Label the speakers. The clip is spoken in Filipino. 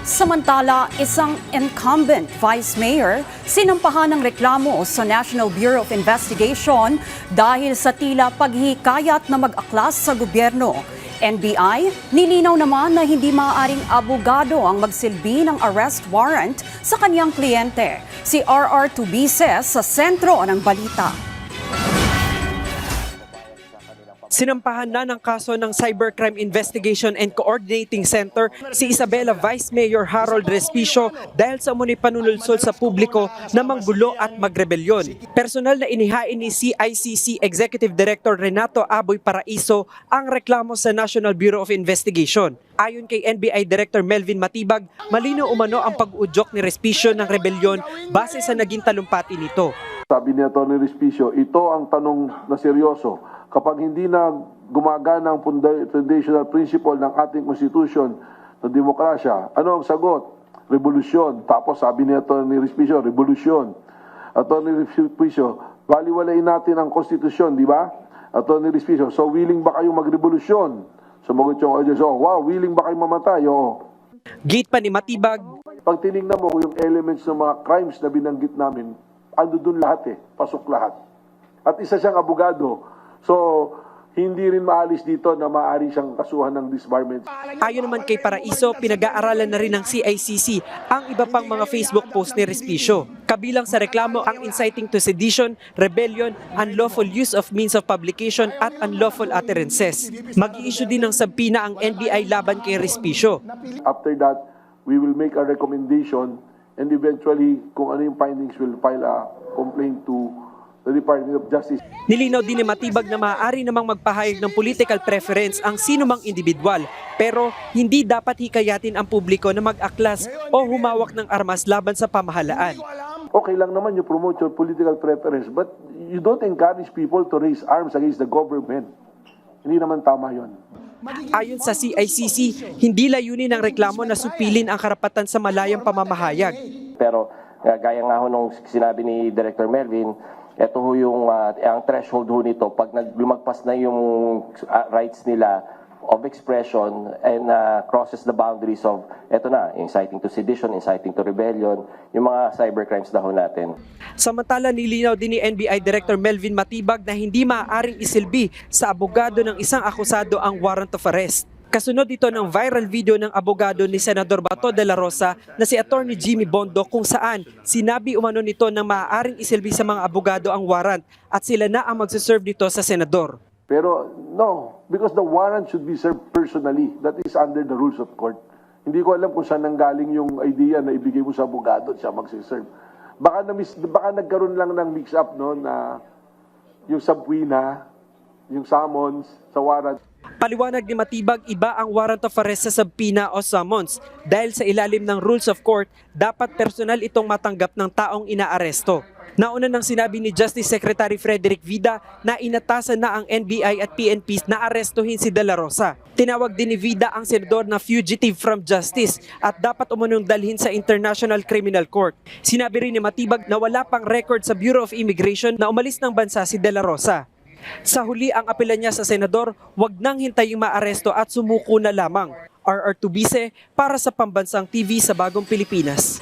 Speaker 1: Samantala, isang incumbent vice mayor sinampahan ng reklamo sa National Bureau of Investigation dahil sa tila paghihikayat na mag-aklas sa gobyerno. NBI, nilinaw naman na hindi maaaring abogado ang magsilbi ng arrest warrant sa kanyang kliyente. Si RR Tubises sa sentro ng balita.
Speaker 2: Sinampahan na ng kaso ng Cybercrime Investigation and Coordinating Center si Isabela Vice Mayor Harold Respicio dahil sa umunoy panunulsol sa publiko na manggulo at magrebelyon. Personal na inihain ni CICC Executive Director Renato Aboy Paraiso ang reklamo sa National Bureau of Investigation. Ayon kay NBI Director Melvin Matibag, malinaw umano ang pag-uudyok ni Respicio ng rebelyon base sa naging talumpati nito.
Speaker 3: Sabi ni Atty. Respicio, ito ang tanong na seryoso. Kapag hindi na gumagana ang foundational principle ng ating konstitusyon ng demokrasya, ano ang sagot? Revolusyon. Tapos sabi ni Atty. Respicio, revolusyon. Atty. Respicio, baliwalain natin ang konstitusyon, di ba? Atty. Respicio, so willing ba kayong magrevolusyon? Sumagot yung audience, oh, wow, willing ba kayong mamatay? Oh.
Speaker 2: Gate pa ni Matibag,
Speaker 3: Pag tinignan mo yung elements ng mga crimes na binanggit namin, ando dun lahat pasok lahat. At isa siyang abogado. So, hindi rin maalis dito na maaari siyang kasuhan ng disbarment.
Speaker 2: ayon naman kay Paraiso, pinag-aaralan na rin ng CICC ang iba pang mga Facebook post ni Respicio. Kabilang sa reklamo ang inciting to sedition, rebellion, unlawful use of means of publication at unlawful utterances. Mag-i-issue din ng subpoena ang NBI laban kay Respicio.
Speaker 3: After that, we will make a recommendation and eventually, kung ano yung findings, we'll file a complaint to the Department of Justice.
Speaker 2: Nilinaw din ni Matibag na maaari namang magpahayag ng political preference ang sinumang individual, pero hindi dapat hikayatin ang publiko na mag-aklas o humawak ng armas laban sa pamahalaan.
Speaker 3: Okay lang naman you promote your political preference, but you don't encourage people to raise arms against the government. Hindi naman tama yon.
Speaker 2: Ayon sa CICC, hindi layunin ng reklamo na supilin ang karapatan sa malayang pamamahayag.
Speaker 4: Pero gaya nga ho nung sinabi ni Director Melvin, ito ho yung ang threshold ho nito pag lumagpas na yung rights nila of expression and crosses the boundaries of eto na, inciting to sedition, inciting to rebellion, yung mga cybercrimes na ho natin.
Speaker 2: Samantala, nilinaw din ni NBI Director Melvin Matibag na hindi maaaring isilbi sa abogado ng isang akusado ang warrant of arrest. Kasunod ito ng viral video ng abogado ni Senador Bato de la Rosa na si Atty. Jimmy Bondo kung saan sinabi umano nito na maaaring isilbi sa mga abogado ang warrant at sila na ang magsiserve nito sa senador.
Speaker 3: Pero no, because the warrant should be served personally. That is under the rules of court. Hindi ko alam kung saan nanggaling yung idea na ibigay mo sa abogado at siya magsiserve. Baka nagkaroon lang ng mix-up no, na yung subpoena, yung summons sa warrant.
Speaker 2: Paliwanag ni Matibag, iba ang warrant of arrest sa subpoena o summons. Dahil sa ilalim ng rules of court, dapat personal itong matanggap ng taong inaaresto. Nauna nang sinabi ni Justice Secretary Frederick Vida na inatasan na ang NBI at PNP na arestuhin si De La Rosa. Tinawag din ni Vida ang senador na fugitive from justice at dapat umunong dalhin sa International Criminal Court. Sinabi rin ni Matibag na wala pang record sa Bureau of Immigration na umalis ng bansa si De La Rosa. Sa huli ang apela niya sa senador, wag nang hintaying maaresto at sumuko na lamang. RR Tubise para sa Pambansang TV sa Bagong Pilipinas.